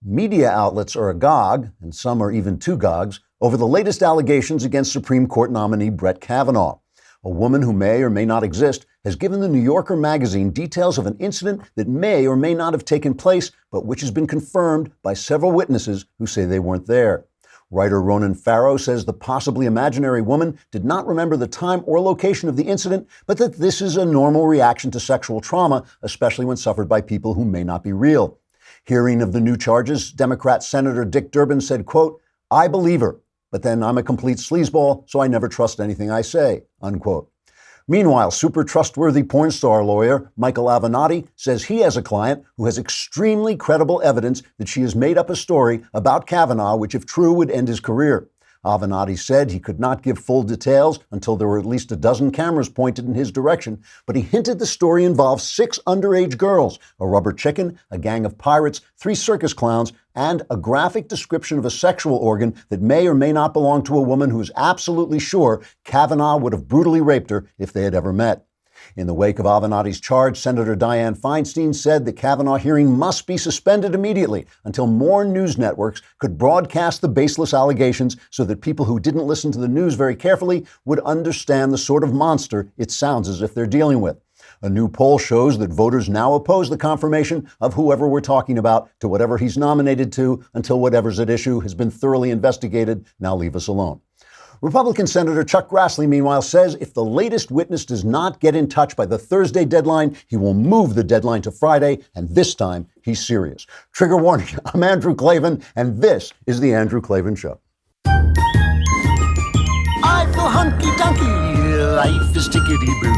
Media outlets are agog, and some are even two gogs, over the latest allegations against Supreme Court nominee Brett Kavanaugh. A woman who may or may not exist has given the New Yorker magazine details of an incident that may or may not have taken place, but which has been confirmed by several witnesses who say they weren't there. Writer Ronan Farrow says the possibly imaginary woman did not remember the time or location of the incident, but that this is a normal reaction to sexual trauma, especially when suffered by people who may not be real. Hearing of the new charges, Democrat Senator Dick Durbin said, quote, "I believe her, but then I'm a complete sleazeball, so I never trust anything I say," unquote. Meanwhile, super trustworthy porn star lawyer Michael Avenatti says he has a client who has extremely credible evidence that she has made up a story about Kavanaugh, which if true would end his career. Avenatti said he could not give full details until there were at least a dozen cameras pointed in his direction, but he hinted the story involves 6 underage girls, a rubber chicken, a gang of pirates, 3 circus clowns, and a graphic description of a sexual organ that may or may not belong to a woman who is absolutely sure Kavanaugh would have brutally raped her if they had ever met. In the wake of Avenatti's charge, Senator Dianne Feinstein said the Kavanaugh hearing must be suspended immediately until more news networks could broadcast the baseless allegations so that people who didn't listen to the news very carefully would understand the sort of monster it sounds as if they're dealing with. A new poll shows that voters now oppose the confirmation of whoever we're talking about to whatever he's nominated to until whatever's at issue has been thoroughly investigated. Now leave us alone. Republican Senator Chuck Grassley, meanwhile, says if the latest witness does not get in touch by the Thursday deadline, he will move the deadline to Friday, and this time he's serious. Trigger warning, I'm Andrew Klavan, and this is The Andrew Klavan Show. I feel hunky-dunky, life is tickety-boo.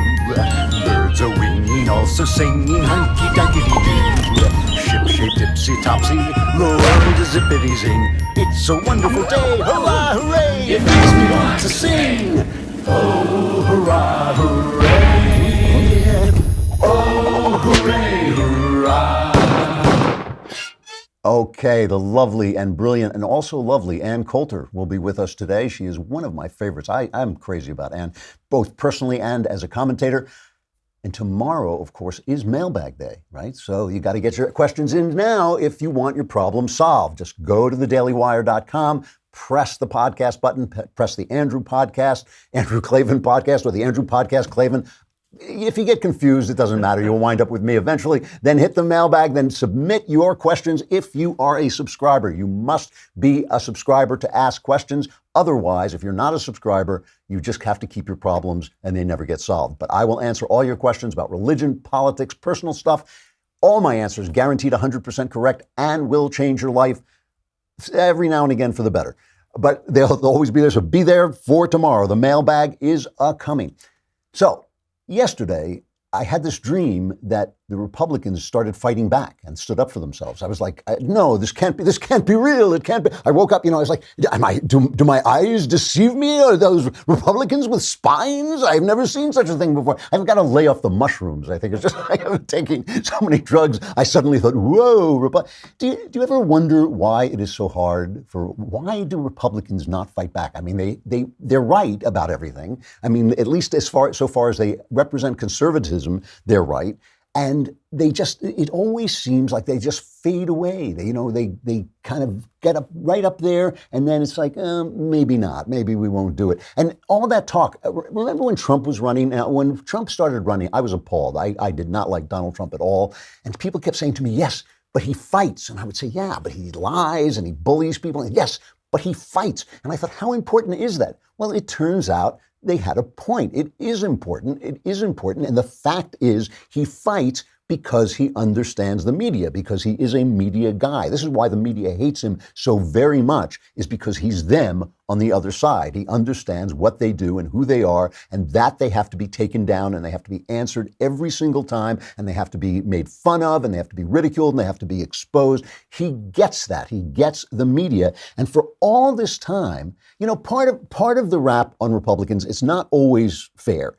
Birds are winging, also singing hunky-dunky-doo. Ship-shape, tipsy-topsy, the world is zippity-zing. It's a wonderful day, hurrah, hooray! It makes me want to sing. Oh, hurrah, hooray! Oh, hooray, hurrah! Okay, the lovely and brilliant and also lovely Ann Coulter will be with us today. She is one of my favorites. I'm crazy about Ann, both personally and as a commentator. And tomorrow, of course, is Mailbag Day, right? So you got to get your questions in now if you want your problem solved. Just go to thedailywire.com, press the podcast button, press the Andrew Podcast, Andrew Klavan Podcast, or the Andrew Podcast Klavan. If you get confused, it doesn't matter. You'll wind up with me eventually. Then hit the mailbag, then submit your questions if you are a subscriber. You must be a subscriber to ask questions. Otherwise, if you're not a subscriber, you just have to keep your problems and they never get solved. But I will answer all your questions about religion, politics, personal stuff. All my answers guaranteed 100% correct and will change your life every now and again for the better. But they'll always be there. So be there for tomorrow. The mailbag is coming. So, yesterday, I had this dream that the Republicans started fighting back and stood up for themselves. I was like, no, this can't be real. It can't be. I woke up, I was like, do my eyes deceive me? Are those Republicans with spines? I've never seen such a thing before. I've got to lay off the mushrooms. I think it's just like I'm taking so many drugs. I suddenly thought, whoa. Do you ever wonder why it is so hard why do Republicans not fight back? I mean, they're right about everything. I mean, at least so far as they represent conservatism, they're right. And it always seems like they just fade away. They kind of get up right up there, and then it's like, maybe not. Maybe we won't do it. And all that talk, remember when Trump was running? When Trump started running, I was appalled. I did not like Donald Trump at all. And people kept saying to me, yes, but he fights. And I would say, yeah, but he lies and he bullies people. And yes, but he fights. And I thought, how important is that? Well, it turns out they had a point. It is important. It is important. And the fact is he fights because he understands the media, because he is a media guy. This is why the media hates him so very much, is because he's them on the other side. He understands what they do and who they are, and that they have to be taken down and they have to be answered every single time, and they have to be made fun of and they have to be ridiculed and they have to be exposed. He gets that. He gets the media. And for all this time, part of the rap on Republicans, it's not always fair.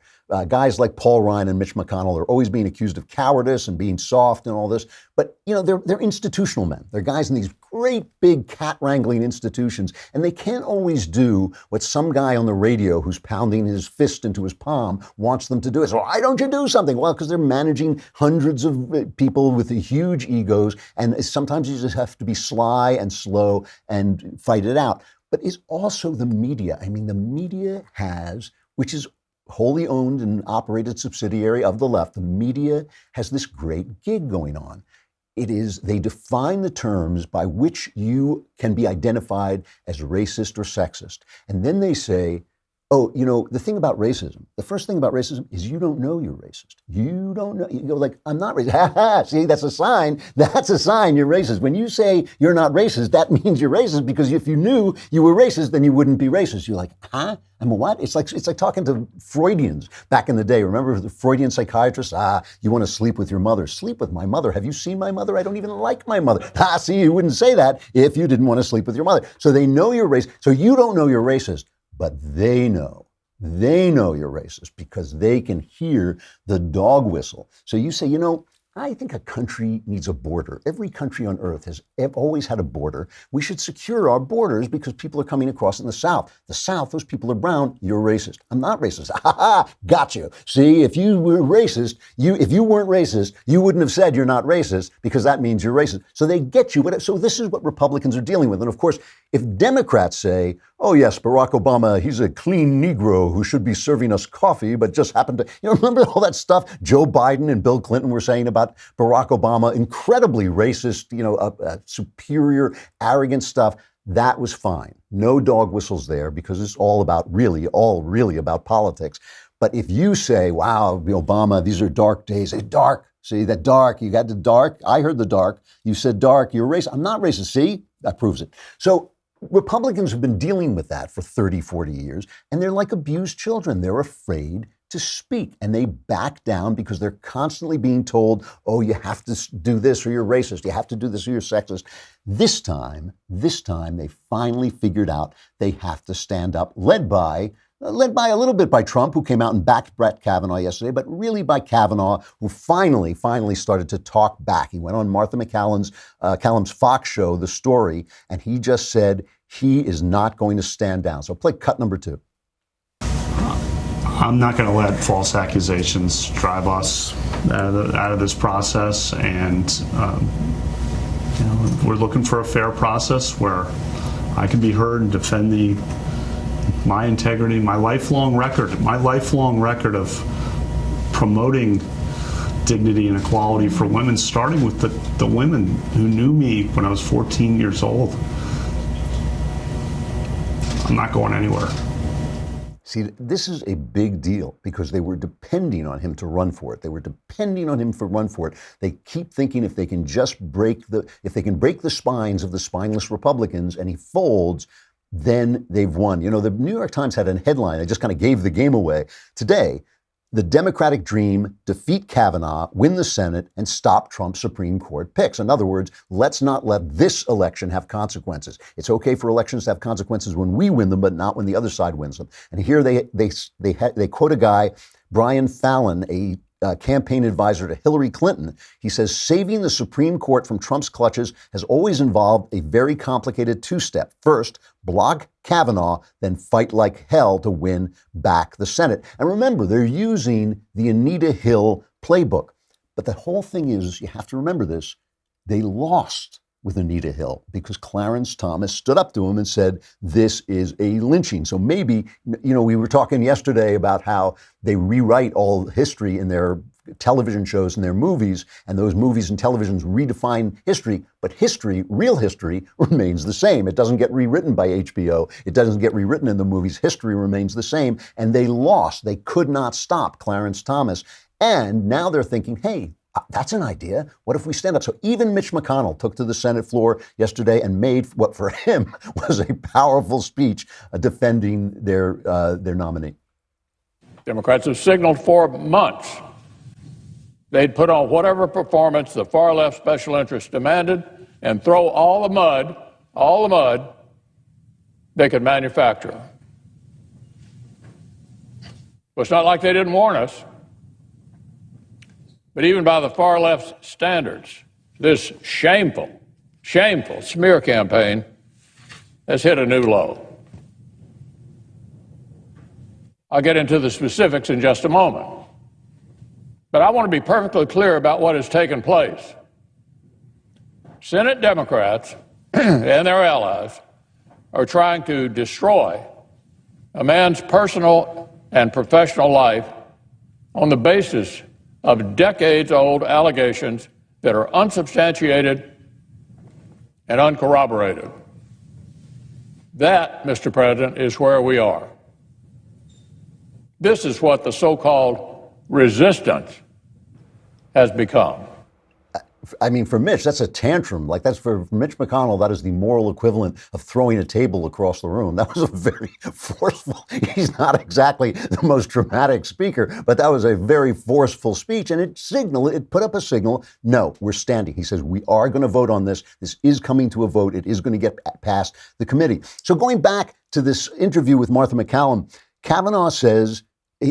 Guys like Paul Ryan and Mitch McConnell are always being accused of cowardice and being soft and all this. But, they're institutional men. They're guys in these great big cat-wrangling institutions, and they can't always do what some guy on the radio who's pounding his fist into his palm wants them to do. So why don't you do something? Well, because they're managing hundreds of people with huge egos, and sometimes you just have to be sly and slow and fight it out. But it's also the media. I mean, the media has, which is wholly owned and operated subsidiary of the left, the media has this great gig going on. It is, they define the terms by which you can be identified as racist or sexist. And then they say, oh, you know, the thing about racism, the first thing about racism is you don't know you're racist. You don't know. You go like, I'm not racist. Ha ha, see, that's a sign. That's a sign you're racist. When you say you're not racist, that means you're racist, because if you knew you were racist, then you wouldn't be racist. You're like, huh? I'm a what? It's like talking to Freudians back in the day. Remember the Freudian psychiatrists? You want to sleep with your mother. Sleep with my mother. Have you seen my mother? I don't even like my mother. See, you wouldn't say that if you didn't want to sleep with your mother. So they know you're racist. So you don't know you're racist, but they know. They know you're racist because they can hear the dog whistle. So you say, you know, I think a country needs a border. Every country on earth has always had a border. We should secure our borders because people are coming across in the South. The South, those people are brown. You're racist. I'm not racist. Ha ha, got you. See, if you were racist, if you weren't racist, you wouldn't have said you're not racist because that means you're racist. So they get you. So this is what Republicans are dealing with. And of course, if Democrats say, oh yes, Barack Obama, he's a clean Negro who should be serving us coffee, but just happened to, you know, remember all that stuff Joe Biden and Bill Clinton were saying about Barack Obama, incredibly racist, you know, superior, arrogant stuff. That was fine. No dog whistles there because it's all really about politics. But if you say, wow, Obama, these are dark days, it's dark. See, that dark, you got the dark. I heard the dark. You said dark, you're racist. I'm not racist. See, that proves it. So Republicans have been dealing with that for 30, 40 years, and they're like abused children. They're afraid to speak, and they back down because they're constantly being told, oh, you have to do this or you're racist. You have to do this or you're sexist. This time, they finally figured out they have to stand up, led by a little bit by Trump, who came out and backed Brett Kavanaugh yesterday, but really by Kavanaugh, who finally started to talk back. He went on Martha McCallum's Fox show, The Story, and he just said he is not going to stand down. So play cut number 2. I'm not going to let false accusations drive us out of this process, and we're looking for a fair process where I can be heard and defend my integrity, my lifelong record of promoting dignity and equality for women, starting with the women who knew me when I was 14 years old. I'm not going anywhere. See, this is a big deal because they were depending on him to run for it. They keep thinking if they can just break the spines of the spineless Republicans and he folds, then they've won. You know, the New York Times had a headline. I just kind of gave the game away today. The Democratic dream: defeat Kavanaugh, win the Senate, and stop Trump's Supreme Court picks. In other words, let's not let this election have consequences. It's okay for elections to have consequences when we win them, but not when the other side wins them. And here they quote a guy, Brian Fallon, a campaign advisor to Hillary Clinton. He says, saving the Supreme Court from Trump's clutches has always involved a very complicated two-step. First, block Kavanaugh, then fight like hell to win back the Senate. And remember, they're using the Anita Hill playbook. But the whole thing is, you have to remember this, they lost with Anita Hill because Clarence Thomas stood up to him and said, this is a lynching. So maybe, you know, we were talking yesterday about how they rewrite all history in their television shows and their movies, and those movies and televisions redefine history, but history, real history, remains the same. It doesn't get rewritten by HBO. It doesn't get rewritten in the movies. History remains the same, and they lost. They could not stop Clarence Thomas. And now they're thinking, hey, that's an idea. What if we stand up? So even Mitch McConnell took to the Senate floor yesterday and made what for him was a powerful speech defending their nominee. Democrats have signaled for months they'd put on whatever performance the far left special interests demanded and throw all the mud they could manufacture. Well, it's not like they didn't warn us. But even by the far left's standards, this shameful shameful smear campaign has hit a new low. I'll get into the specifics in just a moment. But I want to be perfectly clear about what has taken place. Senate Democrats and their allies are trying to destroy a man's personal and professional life on the basis of decades-old allegations that are unsubstantiated and uncorroborated. That, Mr. President, is where we are. This is what the so-called resistance has become. I mean, for Mitch, that's a tantrum. Like, that's for Mitch McConnell, that is the moral equivalent of throwing a table across the room. That was a very forceful, he's not exactly the most dramatic speaker, but that was a very forceful speech. And it put up a signal. No, we're standing. He says, we are going to vote on this. This is coming to a vote. It is going to get past the committee. So going back to this interview with Martha MacCallum, Kavanaugh says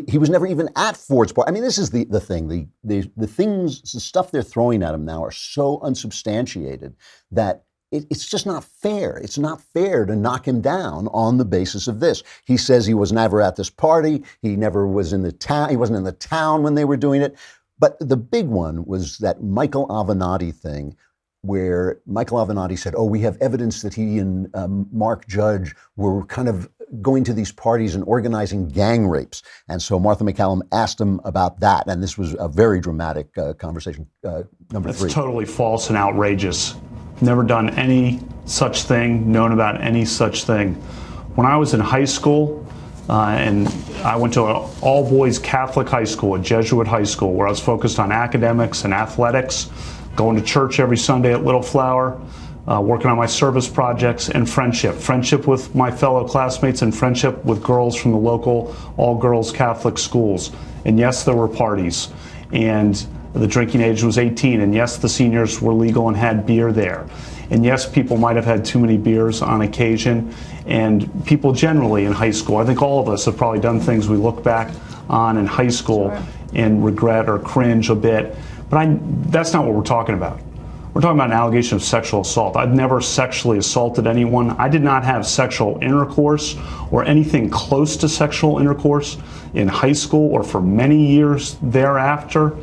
he was never even at Ford's party. I mean, this is the thing. The stuff they're throwing at him now are so unsubstantiated that it's just not fair. It's not fair to knock him down on the basis of this. He says he was never at this party. He never was in the town. He wasn't in the town when they were doing it. But the big one was that Michael Avenatti thing, where Michael Avenatti said, we have evidence that he and Mark Judge were kind of going to these parties and organizing gang rapes. And so Martha MacCallum asked him about that. And this was a very dramatic conversation. Number 3. That's totally false and outrageous. Never done any such thing, known about any such thing. When I was in high school, and I went to an all-boys Catholic high school, a Jesuit high school, where I was focused on academics and athletics, going to church every Sunday at Little Flower, working on my service projects, and friendship with my fellow classmates and friendship with girls from the local all-girls Catholic schools. And yes, there were parties, and the drinking age was 18, and yes, the seniors were legal and had beer there. And yes, people might have had too many beers on occasion, and people generally in high school, I think all of us have probably done things we look back on in high school and regret or cringe a bit, but that's not what we're talking about. We're talking about an allegation of sexual assault. I've never sexually assaulted anyone. I did not have sexual intercourse or anything close to sexual intercourse in high school or for many years thereafter.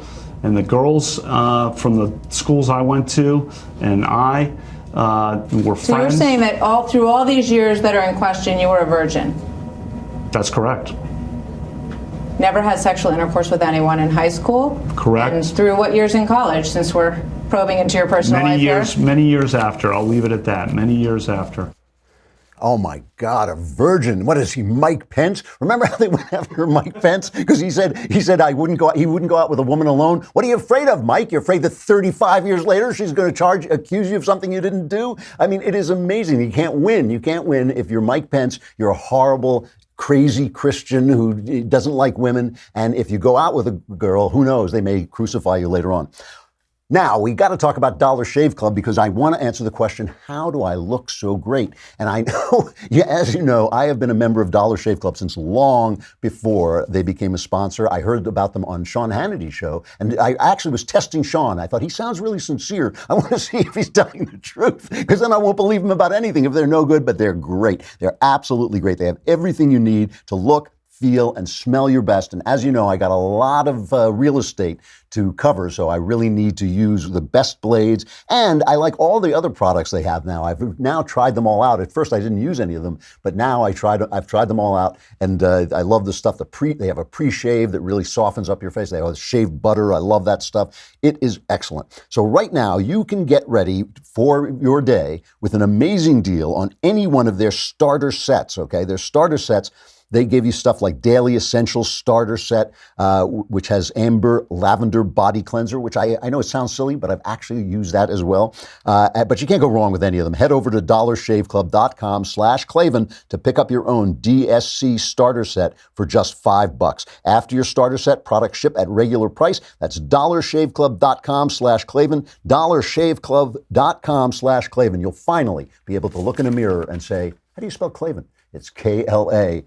And the girls from the schools I went to and I were friends. So you're saying that through all these years that are in question, you were a virgin? That's correct. Never had sexual intercourse with anyone in high school? Correct. And through what years in college, since we're probing into your personal life here? Many years after. I'll leave it at that. Many years after. Oh my God, a virgin. What is he, Mike Pence? Remember how they went after Mike Pence? Because he said he wouldn't go out with a woman alone. What are you afraid of, Mike? You're afraid that 35 years later she's going to accuse you of something you didn't do? I mean, it is amazing. You can't win. You can't win if you're Mike Pence. You're a horrible, crazy Christian who doesn't like women. And if you go out with a girl, who knows, they may crucify you later on. Now, we got to talk about Dollar Shave Club because I want to answer the question, how do I look so great? And I know, as you know, I have been a member of Dollar Shave Club since long before they became a sponsor. I heard about them on Sean Hannity's show, and I actually was testing Sean. I thought, he sounds really sincere. I want to see if he's telling the truth, because then I won't believe him about anything if they're no good, but they're great. They're absolutely great. They have everything you need to look, feel, and smell your best. And as you know, I got a lot of real estate to cover, so I really need to use the best blades. And I like all the other products they have now. I've now tried them all out. At first, I didn't use any of them, but now I've tried them all out, and I love the stuff. They have a pre-shave that really softens up your face. They have shaved butter. I love that stuff. It is excellent. So right now, you can get ready for your day with an amazing deal on any one of their starter sets. Okay, their starter sets. They give you stuff like Daily Essentials Starter Set, which has Amber Lavender Body Cleanser, which I know it sounds silly, but I've actually used that as well. But you can't go wrong with any of them. Head over to dollarshaveclub.com/Klavan to pick up your own DSC Starter Set for just $5. After your starter set, products ship at regular price. That's dollarshaveclub.com/Klavan, dollarshaveclub.com/Klavan. You'll finally be able to look in a mirror and say, how do you spell Klavan? It's Klavan.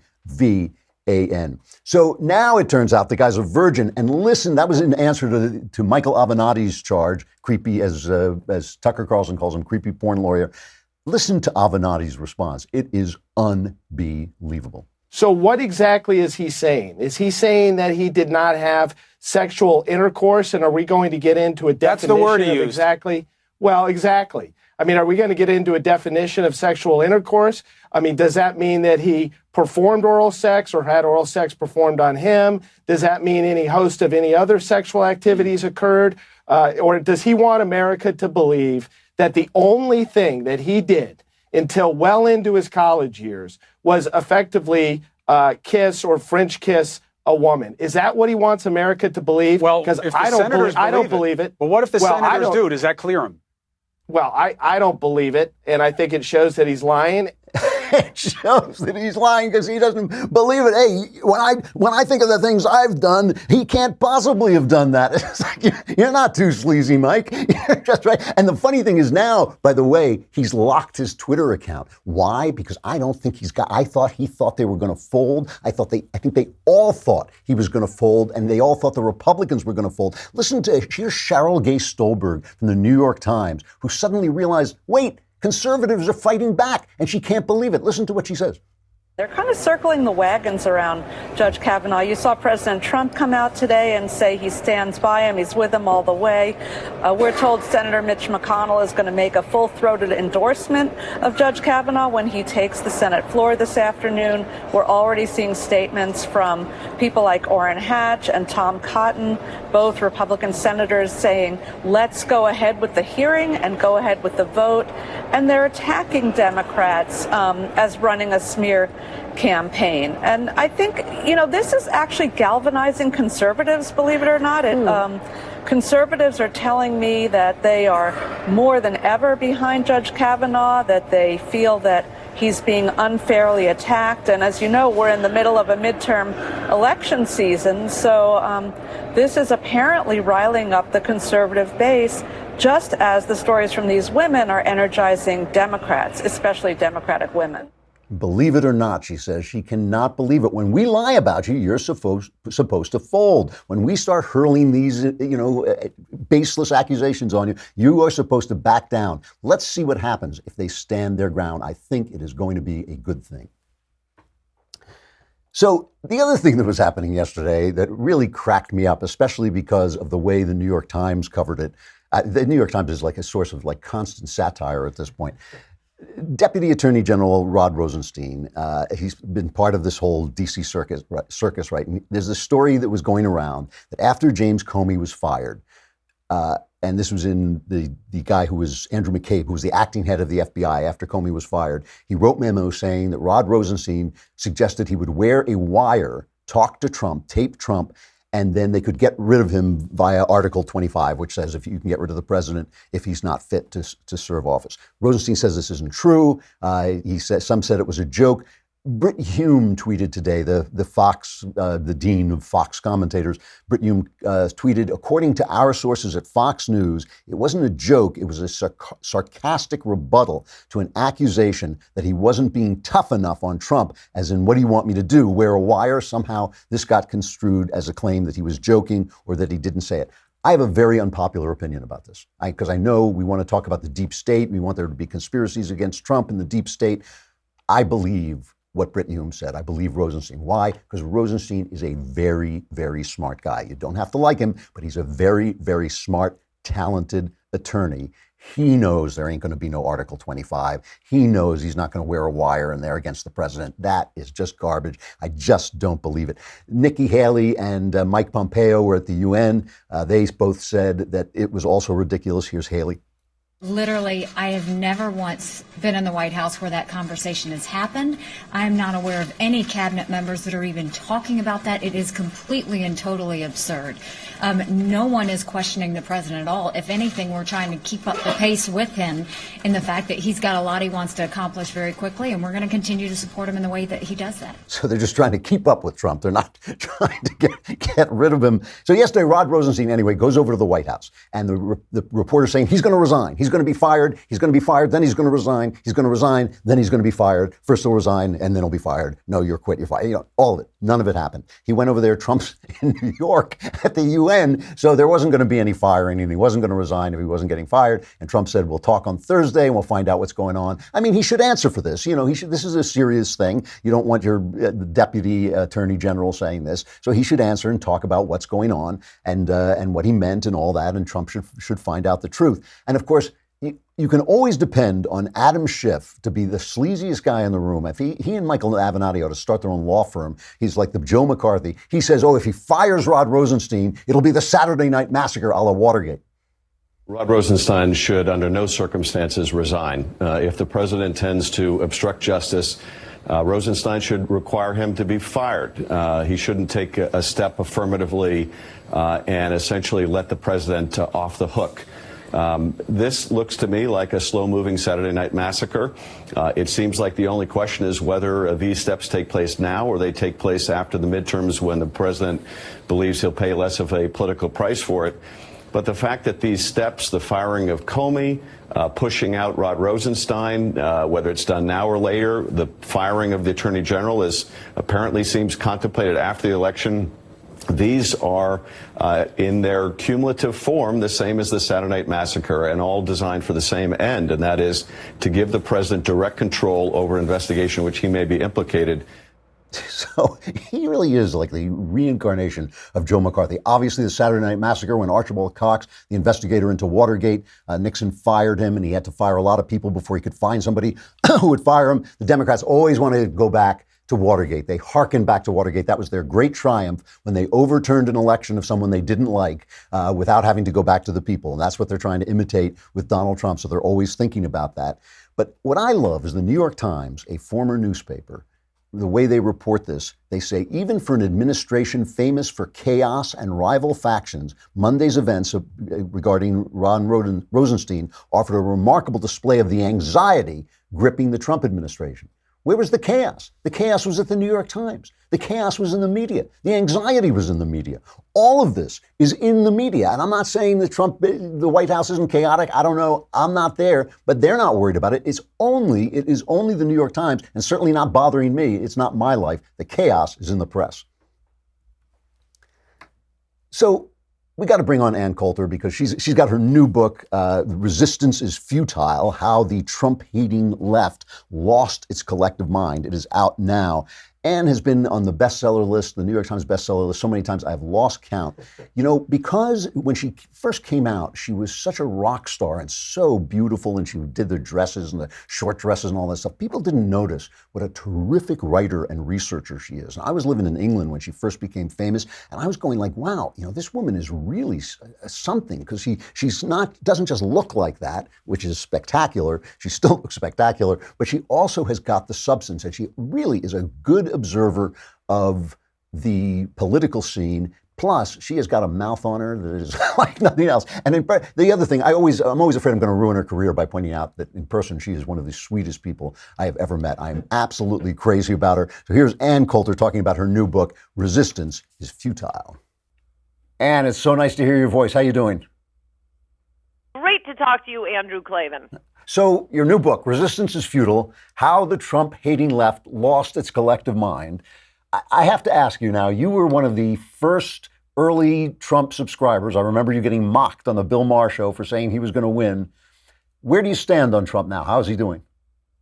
So now it turns out the guy's a virgin. And listen, that was in answer to Michael Avenatti's charge, creepy, as Tucker Carlson calls him, creepy porn lawyer. Listen to Avenatti's response. It is unbelievable. So what exactly is he saying? Is he saying that he did not have sexual intercourse? And are we going to get into a definition? That's the word he used. Exactly. Well, exactly. I mean, are we going to get into a definition of sexual intercourse? I mean, does that mean that he performed oral sex or had oral sex performed on him? Does that mean any host of any other sexual activities occurred? Or does he want America to believe that the only thing that he did until well into his college years was effectively kiss or French kiss a woman? Is that what he wants America to believe? Well, because if the I don't believe it. Well, what if the senators do? Does that clear him? Well, I don't believe it, and I think it shows that he's lying. It shows that he's lying because he doesn't believe it. Hey, when I think of the things I've done, he can't possibly have done that. It's like, you're not too sleazy, Mike. You're just right. And the funny thing is now, by the way, he's locked his Twitter account. Why? Because I don't think I thought he thought they were going to fold. I think they all thought he was going to fold, and they all thought the Republicans were going to fold. Here's Cheryl Gay Stolberg from the New York Times, who suddenly realized, wait, conservatives are fighting back, and she can't believe it. Listen to what she says. They're kind of circling the wagons around Judge Kavanaugh. You saw President Trump come out today and say he stands by him. He's with him all the way. We're told Senator Mitch McConnell is going to make a full-throated endorsement of Judge Kavanaugh when he takes the Senate floor this afternoon. We're already seeing statements from people like Orrin Hatch and Tom Cotton, both Republican senators, saying, let's go ahead with the hearing and go ahead with the vote. And they're attacking Democrats as running a smear campaign. And I think, this is actually galvanizing conservatives, believe it or not. Conservatives are telling me that they are more than ever behind Judge Kavanaugh, that they feel that he's being unfairly attacked. And as you know, we're in the middle of a midterm election season. So this is apparently riling up the conservative base, just as the stories from these women are energizing Democrats, especially Democratic women. Believe it or not, she says, she cannot believe it. When we lie about you, you're supposed to fold. When we start hurling these, baseless accusations on you, you are supposed to back down. Let's see what happens if they stand their ground. I think it is going to be a good thing. So the other thing that was happening yesterday that really cracked me up, especially because of the way the New York Times covered it. The New York Times is like a source of constant satire at this point. Deputy Attorney General Rod Rosenstein, he's been part of this whole D.C. circus, right? And there's this story that was going around that after James Comey was fired, and this was in the guy who was Andrew McCabe, who was the acting head of the FBI after Comey was fired, he wrote memos saying that Rod Rosenstein suggested he would wear a wire, talk to Trump, tape Trump, and then they could get rid of him via Article 25, which says if you can get rid of the president if he's not fit to serve office. Rosenstein says this isn't true. He says some said it was a joke. Brit Hume tweeted today, the dean of Fox commentators. Brit Hume tweeted, according to our sources at Fox News, it wasn't a joke. It was a sarcastic rebuttal to an accusation that he wasn't being tough enough on Trump, as in, what do you want me to do? Wear a wire? Somehow this got construed as a claim that he was joking or that he didn't say it. I have a very unpopular opinion about this, because I know we want to talk about the deep state. We want there to be conspiracies against Trump in the deep state. I believe what Brit Hume said. I believe Rosenstein. Why? Because Rosenstein is a very, very smart guy. You don't have to like him, but he's a very, very smart, talented attorney. He knows there ain't going to be no Article 25. He knows he's not going to wear a wire in there against the president. That is just garbage. I just don't believe it. Nikki Haley and Mike Pompeo were at the UN. They both said that it was also ridiculous. Here's Haley. Literally, I have never once been in the White House where that conversation has happened. I am not aware of any cabinet members that are even talking about that. It is completely and totally absurd. No one is questioning the president at all. If anything, we're trying to keep up the pace with him in the fact that he's got a lot he wants to accomplish very quickly, and we're going to continue to support him in the way that he does that. So they're just trying to keep up with Trump. They're not trying to get rid of him. So yesterday, Rod Rosenstein, anyway, goes over to the White House, and the reporter's saying he's going to resign. He's going to be fired. He's going to be fired. Then he's going to resign. He's going to resign. Then he's going to be fired. First he'll resign and then he'll be fired. No, you're quit. You're fired. All of it. None of it happened. He went over there. Trump's in New York at the UN. So there wasn't going to be any firing, and he wasn't going to resign if he wasn't getting fired. And Trump said, we'll talk on Thursday and we'll find out what's going on. I mean, he should answer for this. This is a serious thing. You don't want your deputy attorney general saying this. So he should answer and talk about what's going on and what he meant and all that. And Trump should find out the truth. And of course, you can always depend on Adam Schiff to be the sleaziest guy in the room. If he and Michael Avenatti ought to start their own law firm. He's like the Joe McCarthy. He says, if he fires Rod Rosenstein, it'll be the Saturday Night Massacre a la Watergate. Rod Rosenstein should under no circumstances resign. If the president intends to obstruct justice, Rosenstein should require him to be fired. He shouldn't take a step affirmatively and essentially let the president off the hook. This looks to me like a slow-moving Saturday Night Massacre. It seems like the only question is whether these steps take place now or they take place after the midterms when the president believes he'll pay less of a political price for it. But the fact that these steps, the firing of Comey, pushing out Rod Rosenstein, whether it's done now or later, the firing of the Attorney General apparently seems contemplated after the election. These are, in their cumulative form, the same as the Saturday Night Massacre and all designed for the same end, and that is to give the president direct control over an investigation in which he may be implicated. So he really is like the reincarnation of Joe McCarthy. Obviously, the Saturday Night Massacre, when Archibald Cox, the investigator into Watergate, Nixon fired him, and he had to fire a lot of people before he could find somebody who would fire him. The Democrats always wanted to go back to Watergate. They hearkened back to Watergate. That was their great triumph when they overturned an election of someone they didn't like without having to go back to the people. And that's what they're trying to imitate with Donald Trump. So they're always thinking about that. But what I love is the New York Times, a former newspaper, the way they report this, they say, even for an administration famous for chaos and rival factions, Monday's events regarding Ron Rosenstein offered a remarkable display of the anxiety gripping the Trump administration. Where was the chaos? The chaos was at the New York Times. The chaos was in the media. The anxiety was in the media. All of this is in the media. And I'm not saying that the White House isn't chaotic. I don't know. I'm not there, but they're not worried about it. It is only the New York Times, and certainly not bothering me. It's not my life. The chaos is in the press. So we got to bring on Ann Coulter because she's got her new book, Resistance is Futile, How the Trump-Hating Left Lost Its Collective Mind. It is out now. Ann has been on the bestseller list, the New York Times bestseller list, so many times I've lost count. Because when she first came out, she was such a rock star and so beautiful, and she did the dresses and the short dresses and all that stuff. People didn't notice what a terrific writer and researcher she is. And I was living in England when she first became famous, and I was going like, wow, this woman is really something, because she's not, doesn't just look like that, which is spectacular. She still looks spectacular, but she also has got the substance, and she really is a good observer of the political scene. Plus, she has got a mouth on her that is like nothing else. And the other thing, I'm always afraid I'm going to ruin her career by pointing out that in person, she is one of the sweetest people I have ever met. I'm absolutely crazy about her. So here's Ann Coulter talking about her new book, Resistance is Futile. Ann, it's so nice to hear your voice. How you doing? Great to talk to you, Andrew Klavan. So your new book, Resistance is Futile, How the Trump-Hating Left Lost Its Collective Mind. I have to ask you now, you were one of the first early Trump subscribers. I remember you getting mocked on the Bill Maher show for saying he was going to win. Where do you stand on Trump now? How is he doing?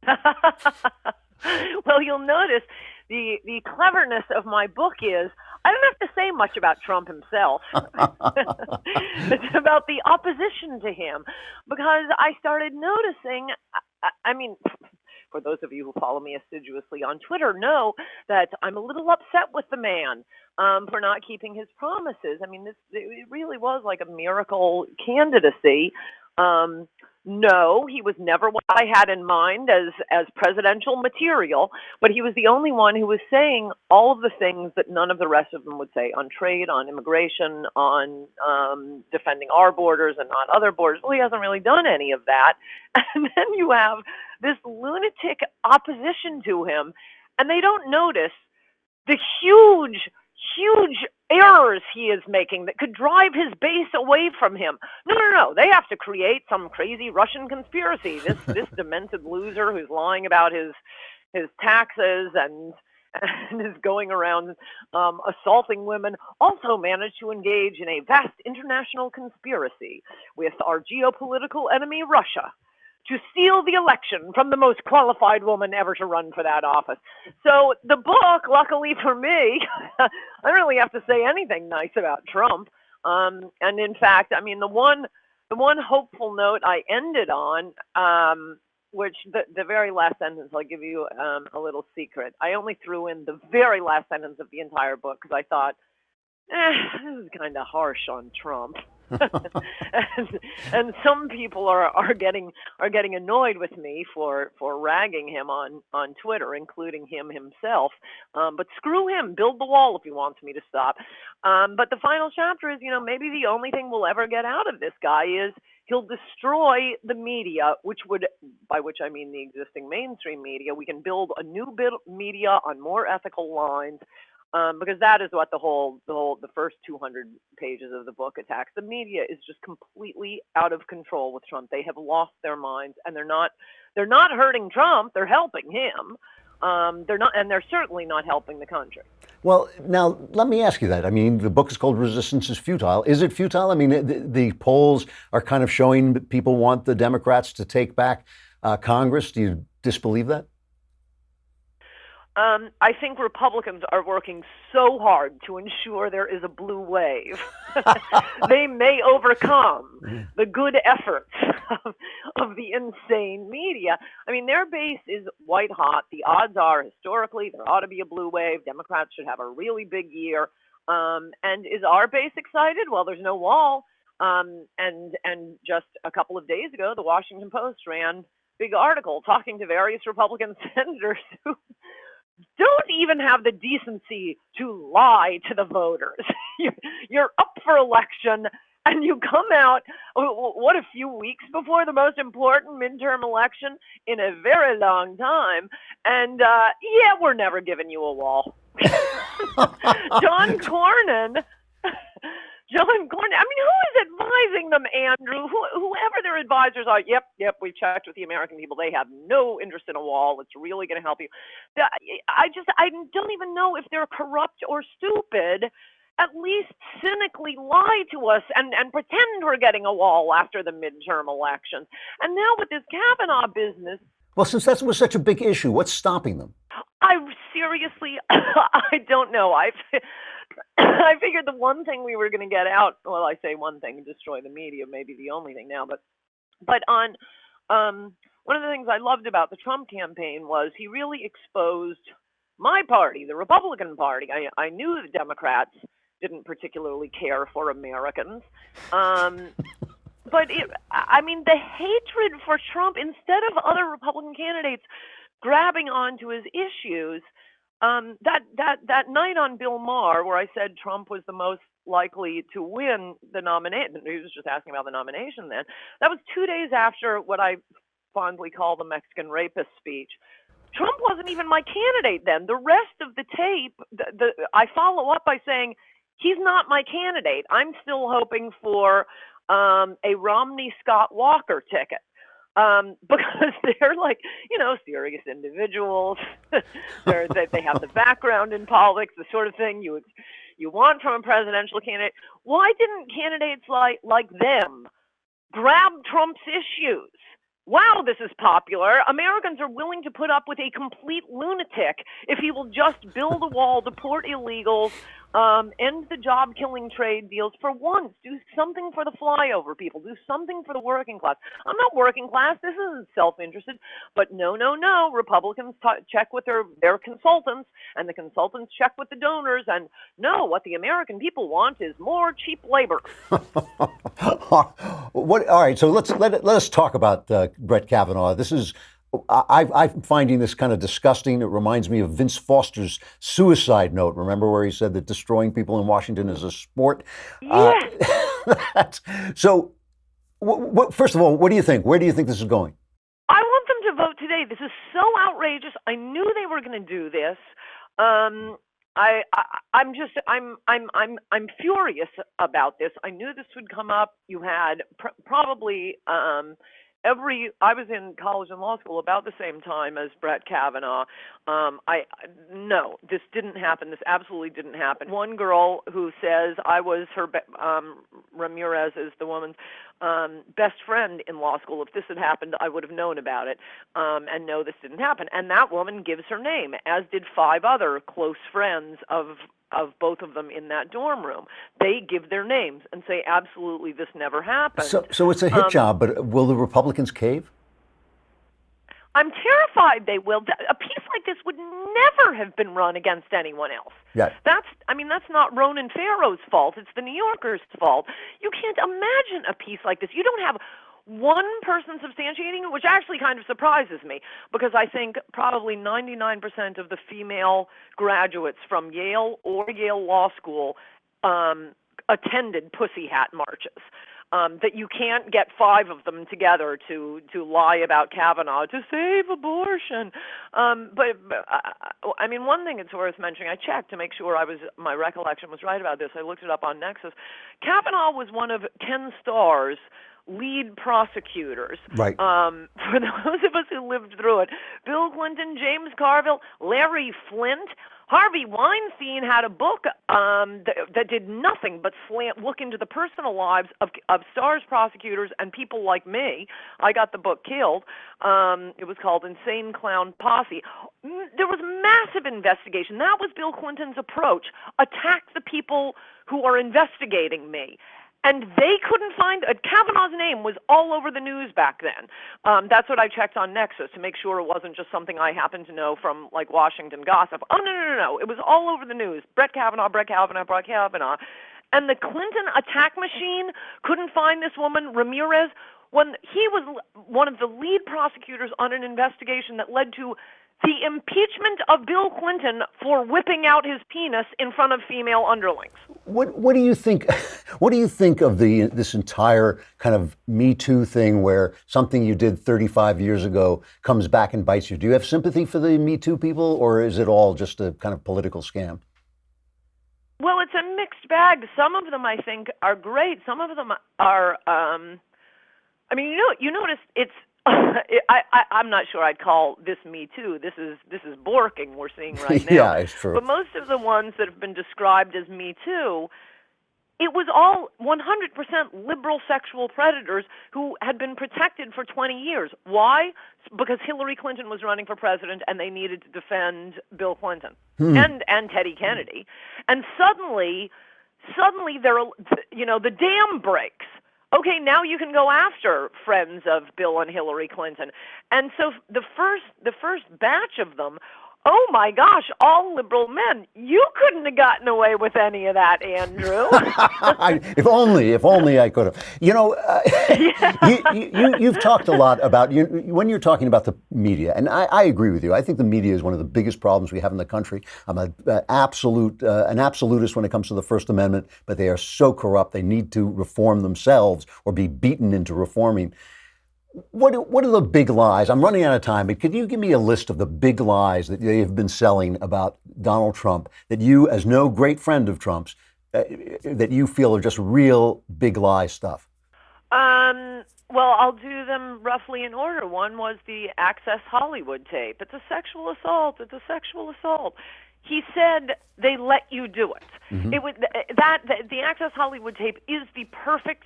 Well, you'll notice the cleverness of my book is I don't have to say much about Trump himself. It's about the opposition to him, because I started noticing, I mean, for those of you who follow me assiduously on Twitter know that I'm a little upset with the man for not keeping his promises. I mean, it really was like a miracle candidacy. No, he was never what I had in mind as presidential material, but he was the only one who was saying all of the things that none of the rest of them would say on trade, on immigration, on defending our borders and not other borders. Well, he hasn't really done any of that. And then you have this lunatic opposition to him, and they don't notice the huge huge errors he is making that could drive his base away from him. No. They have to create some crazy Russian conspiracy. This demented loser who's lying about his taxes and is going around assaulting women also managed to engage in a vast international conspiracy with our geopolitical enemy, Russia, to steal the election from the most qualified woman ever to run for that office. So the book, luckily for me, I don't really have to say anything nice about Trump. And in fact, I mean, the one hopeful note I ended on, which the very last sentence, I'll give you a little secret. I only threw in the very last sentence of the entire book because I thought, this is kind of harsh on Trump. and some people are getting annoyed with me for ragging him on Twitter, including him himself. But screw him, build the wall if he wants me to stop. But the final chapter is, maybe the only thing we'll ever get out of this guy is he'll destroy the media, by which I mean the existing mainstream media. We can build a new media on more ethical lines. Because that is what the first 200 pages of the book attacks. The media is just completely out of control with Trump. They have lost their minds, and they're not hurting Trump. They're helping him. They're certainly not helping the country. Well, now let me ask you that. I mean, the book is called "Resistance is Futile." Is it futile? I mean, the polls are kind of showing that people want the Democrats to take back Congress. Do you disbelieve that? I think Republicans are working so hard to ensure there is a blue wave. They may overcome the good efforts of the insane media. I mean, their base is white hot. The odds are, historically, there ought to be a blue wave. Democrats should have a really big year. And is our base excited? Well, there's no wall. And just a couple of days ago, the Washington Post ran a big article talking to various Republican senators who don't even have the decency to lie to the voters. You're up for election and you come out, a few weeks before the most important midterm election in a very long time. And we're never giving you a wall. John Cornyn, I mean, who is advising them, Andrew? Whoever their advisors are, yep, we checked with the American people. They have no interest in a wall. It's really going to help you. I don't even know if they're corrupt or stupid. At least cynically lie to us and pretend we're getting a wall after the midterm elections. And now with this Kavanaugh business. Well, since that was such a big issue, what's stopping them? I don't know. I figured the one thing we were going to get out, well, I say one thing, destroy the media, maybe the only thing now, but on one of the things I loved about the Trump campaign was he really exposed my party, the Republican Party. I knew the Democrats didn't particularly care for Americans. But the hatred for Trump, instead of other Republican candidates grabbing onto his issues, that night on Bill Maher, where I said Trump was the most likely to win the nomination, he was just asking about the nomination then, that was 2 days after what I fondly call the Mexican rapist speech. Trump wasn't even my candidate then. The rest of the tape, I follow up by saying, he's not my candidate. I'm still hoping for a Romney-Scott Walker ticket. Because they're like, serious individuals. They have the background in politics, the sort of thing you want from a presidential candidate. Why didn't candidates like them grab Trump's issues? Wow, this is popular. Americans are willing to put up with a complete lunatic if he will just build a wall, deport illegals, end the job-killing trade deals for once. Do something for the flyover people. Do something for the working class. I'm not working class. This isn't self-interested. But no. Republicans check with their consultants, and the consultants check with the donors. And no, what the American people want is more cheap labor. All right, so let us talk about Brett Kavanaugh. This is, I'm finding this kind of disgusting. It reminds me of Vince Foster's suicide note. Remember where he said that destroying people in Washington is a sport? Yeah. So, first of all, what do you think? Where do you think this is going? I want them to vote today. This is so outrageous. I knew they were going to do this. I'm furious about this. I knew this would come up. You had probably I was in college and law school about the same time as Brett Kavanaugh. No, this didn't happen. This absolutely didn't happen. One girl who says I was her, Ramirez is the woman's best friend in law school. If this had happened, I would have known about it. And no, this didn't happen. And that woman gives her name, as did 5 other close friends of both of them in that dorm room. They give their names and say, absolutely, this never happened. So it's a hit job, but will the Republicans cave? I'm terrified they will. A piece like this would never have been run against anyone else. Yeah. That's not Ronan Farrow's fault. It's the New Yorker's fault. You can't imagine a piece like this. You don't have one person substantiating it, which actually kind of surprises me, because I think probably 99% of the female graduates from Yale or Yale Law School attended pussy hat marches. That you can't get 5 of them together to lie about Kavanaugh to save abortion. But I mean, one thing it's worth mentioning, I checked to make sure my recollection was right about this. I looked it up on Nexus. Kavanaugh was one of Ken Starr's lead prosecutors. Right. For those of us who lived through it, Bill Clinton, James Carville, Larry Flint, Harvey Weinstein had a book that did nothing but look into the personal lives of Starr's prosecutors and people like me. I got the book killed. It was called Insane Clown Posse. There was massive investigation. That was Bill Clinton's approach. Attack the people who are investigating me. And they couldn't find Kavanaugh's name was all over the news back then. That's what I checked on Nexus to make sure it wasn't just something I happened to know from like Washington gossip. Oh, no. It was all over the news. Brett Kavanaugh. And the Clinton attack machine couldn't find this woman, Ramirez, when he was one of the lead prosecutors on an investigation that led to the impeachment of Bill Clinton for whipping out his penis in front of female underlings. What do you think? What do you think of this entire kind of Me Too thing, where something you did 35 years ago comes back and bites you? Do you have sympathy for the Me Too people, or is it all just a kind of political scam? Well, it's a mixed bag. Some of them I think are great. Some of them are. I mean, you notice it's. I'm not sure I'd call this Me Too. This is borking we're seeing right now. Yeah, it's true. But most of the ones that have been described as Me Too, it was all 100% liberal sexual predators who had been protected for 20 years. Why? Because Hillary Clinton was running for president and they needed to defend Bill Clinton and Teddy Kennedy. And suddenly the dam breaks. Okay, now you can go after friends of Bill and Hillary Clinton. And so the first batch of them, oh my gosh, all liberal men. You couldn't have gotten away with any of that, Andrew. If only I could have. You've talked a lot about, when you're talking about the media, and I agree with you. I think the media is one of the biggest problems we have in the country. I'm an absolutist when it comes to the First Amendment, but they are so corrupt. They need to reform themselves or be beaten into reforming. What are the big lies? I'm running out of time, but could you give me a list of the big lies that they have been selling about Donald Trump that you, as no great friend of Trump's, that you feel are just real big lie stuff? Well, I'll do them roughly in order. One was the Access Hollywood tape. It's a sexual assault. He said they let you do it. Mm-hmm. It was the Access Hollywood tape is the perfect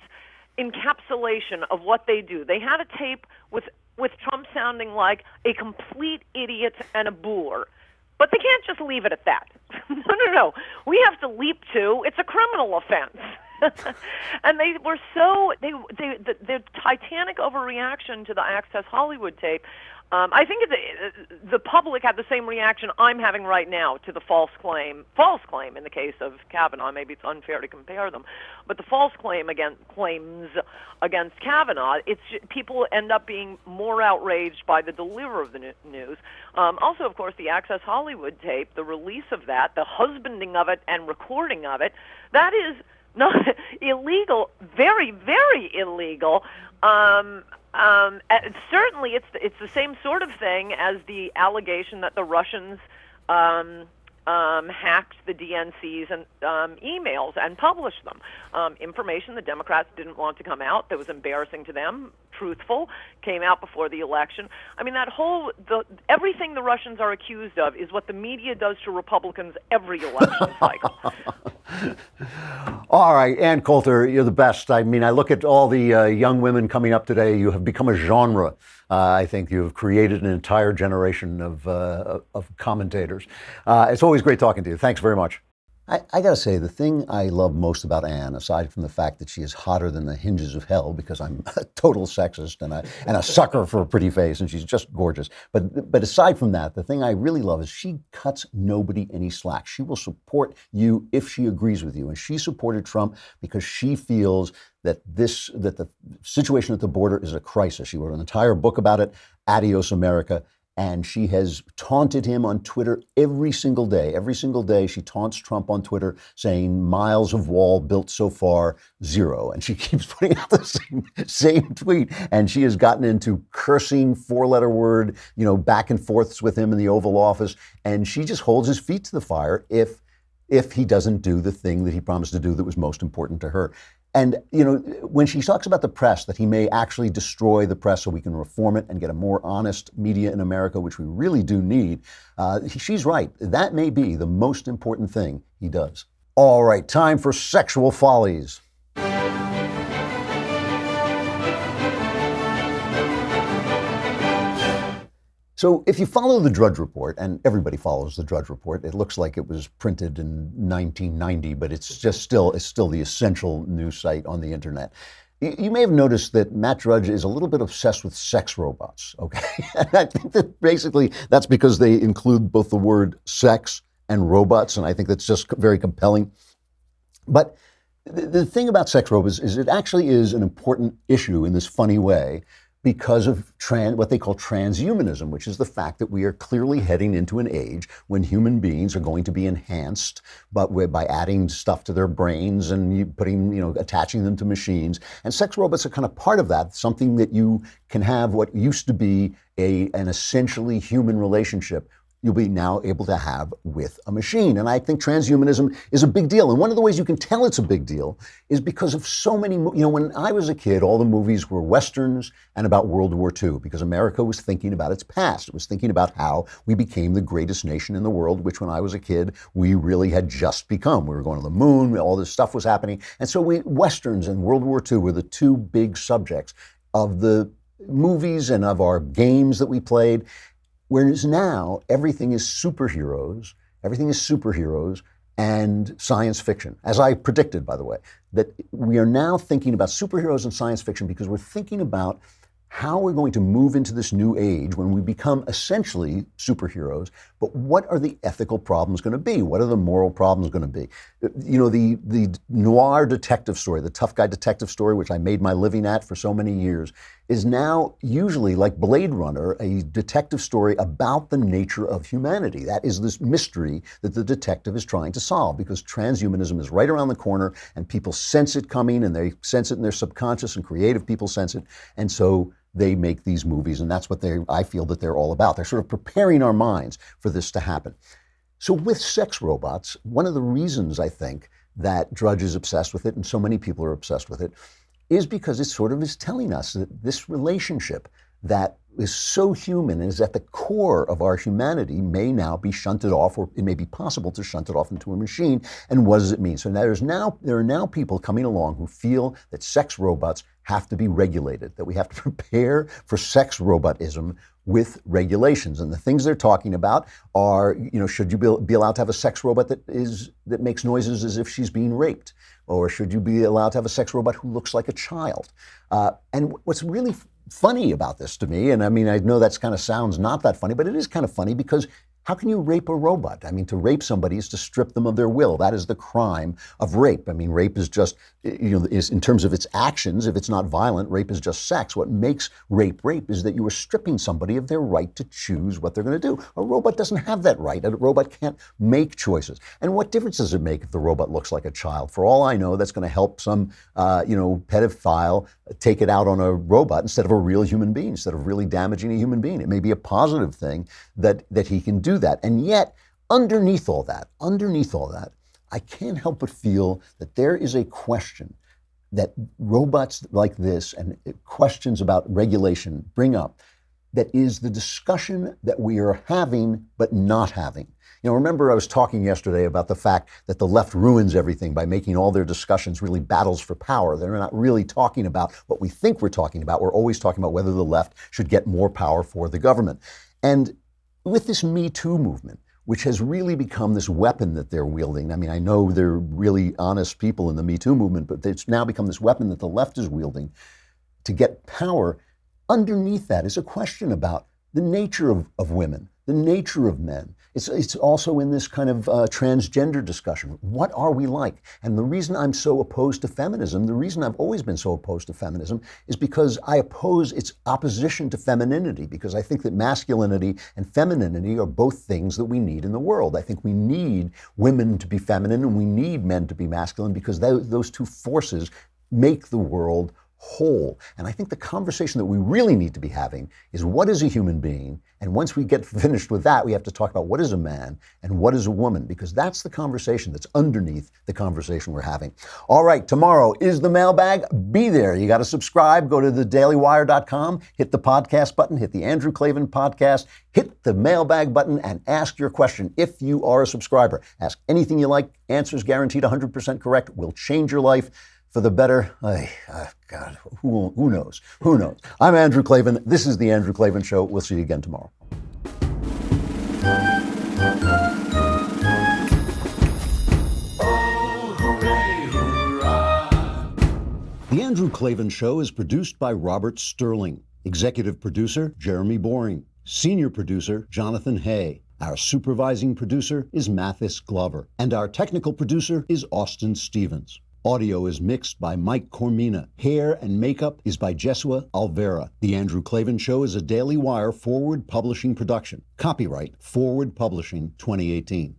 encapsulation of what they do. They had a tape with Trump sounding like a complete idiot and a booer. But they can't just leave it at that. No. We have to leap to, it's a criminal offense. And they were the titanic overreaction to the Access Hollywood tape. I think the public had the same reaction I'm having right now to the false claim in the case of Kavanaugh. Maybe it's unfair to compare them, but the false claims against Kavanaugh, people end up being more outraged by the deliverer of the news. Also, of course, the Access Hollywood tape, the release of that, the husbanding of it and recording of it, that is not illegal, very, very illegal. Certainly, it's the same sort of thing as the allegation that the Russians hacked the DNC's and emails and published them. Information the Democrats didn't want to come out, that was embarrassing to them, truthful, came out before the election. I mean, everything the Russians are accused of is what the media does to Republicans every election cycle. All right, Ann Coulter, you're the best. I mean, I look at all the young women coming up today. You have become a genre. I think you've created an entire generation of commentators. It's always great talking to you. Thanks very much. I got to say, the thing I love most about Ann, aside from the fact that she is hotter than the hinges of hell, because I'm a total sexist and a sucker for a pretty face, and she's just gorgeous. But aside from that, the thing I really love is she cuts nobody any slack. She will support you if she agrees with you. And she supported Trump because she feels that the situation at the border is a crisis. She wrote an entire book about it, Adios America. And she has taunted him on Twitter every single day. Every single day she taunts Trump on Twitter saying miles of wall built so far, zero. And she keeps putting out the same tweet. And she has gotten into cursing, four-letter word, back and forths with him in the Oval Office. And she just holds his feet to the fire if he doesn't do the thing that he promised to do that was most important to her. And, when she talks about the press, that he may actually destroy the press so we can reform it and get a more honest media in America, which we really do need, she's right. That may be the most important thing he does. All right, time for sexual follies. So if you follow the Drudge Report, and everybody follows the Drudge Report, it looks like it was printed in 1990, but it's still the essential news site on the internet. You may have noticed that Matt Drudge is a little bit obsessed with sex robots, okay? And I think that basically that's because they include both the word sex and robots, and I think that's just very compelling. But the thing about sex robots is it actually is an important issue in this funny way, because of what they call transhumanism, which is the fact that we are clearly heading into an age when human beings are going to be enhanced, but by adding stuff to their brains and attaching them to machines. And sex robots are kind of part of that, something that you can have what used to be an essentially human relationship you'll be now able to have with a machine. And I think transhumanism is a big deal. And one of the ways you can tell it's a big deal is because of so many, when I was a kid, all the movies were Westerns and about World War II, because America was thinking about its past. It was thinking about how we became the greatest nation in the world, which when I was a kid, we really had just become. We were going to the moon, all this stuff was happening. And so Westerns and World War II were the two big subjects of the movies and of our games that we played. Whereas now, everything is superheroes and science fiction. As I predicted, by the way, that we are now thinking about superheroes and science fiction because we're thinking about how we're going to move into this new age when we become essentially superheroes, but what are the ethical problems going to be? What are the moral problems going to be? The noir detective story, the tough guy detective story, which I made my living at for so many years, is now usually, like Blade Runner, a detective story about the nature of humanity. That is this mystery that the detective is trying to solve, because transhumanism is right around the corner and people sense it coming, and they sense it in their subconscious, and creative people sense it. And so they make these movies, and that's what I feel that they're all about. They're sort of preparing our minds for this to happen. So with sex robots, one of the reasons I think that Drudge is obsessed with it, and so many people are obsessed with it, is because it sort of is telling us that this relationship that is so human and is at the core of our humanity may now be shunted off, or it may be possible to shunt it off into a machine. And what does it mean? So there are now people coming along who feel that sex robots have to be regulated, that we have to prepare for sex robotism with regulations. And the things they're talking about are, should you be allowed to have a sex robot that makes noises as if she's being raped? Or should you be allowed to have a sex robot who looks like a child? And what's really funny about this to me, and I mean, I know that kind of sounds not that funny, but it is kind of funny, because how can you rape a robot? I mean, to rape somebody is to strip them of their will. That is the crime of rape. I mean, rape is just, is in terms of its actions, if it's not violent, rape is just sex. What makes rape is that you are stripping somebody of their right to choose what they're going to do. A robot doesn't have that right. A robot can't make choices. And what difference does it make if the robot looks like a child? For all I know, that's going to help some, pedophile take it out on a robot instead of a real human being, instead of really damaging a human being. It may be a positive thing that he can do that. And yet, underneath all that, I can't help but feel that there is a question that robots like this and questions about regulation bring up, that is the discussion that we are having but not having. You know, remember I was talking yesterday about the fact that the left ruins everything by making all their discussions really battles for power. They're not really talking about what we think we're talking about. We're always talking about whether the left should get more power for the government. And with this Me Too movement, which has really become this weapon that they're wielding. I mean, I know they're really honest people in the Me Too movement, but it's now become this weapon that the left is wielding to get power. Underneath that is a question about the nature of women, the nature of men. It's also in this kind of transgender discussion. What are we like? And the reason I'm so opposed to feminism, the reason I've always been so opposed to feminism, is because I oppose its opposition to femininity, because I think that masculinity and femininity are both things that we need in the world. I think we need women to be feminine and we need men to be masculine, because those two forces make the world whole. And I think the conversation that we really need to be having is, what is a human being? And once we get finished with that, we have to talk about what is a man and what is a woman, because that's the conversation that's underneath the conversation we're having. All right, tomorrow is the mailbag. Be there. You got to subscribe. Go to thedailywire.com, hit the podcast button, hit the Andrew Klavan podcast, hit the mailbag button, and ask your question. If you are a subscriber, ask anything you like. Answers guaranteed 100% correct. Will change your life for the better. God, who knows? Who knows? I'm Andrew Klavan. This is The Andrew Klavan Show. We'll see you again tomorrow. The Andrew Klavan Show is produced by Robert Sterling. Executive producer, Jeremy Boring. Senior producer, Jonathan Hay. Our supervising producer is Mathis Glover. And our technical producer is Austin Stevens. Audio is mixed by Mike Cormina. Hair and makeup is by Jesua Alvera. The Andrew Klavan Show is a Daily Wire Forward Publishing production. Copyright Forward Publishing 2018.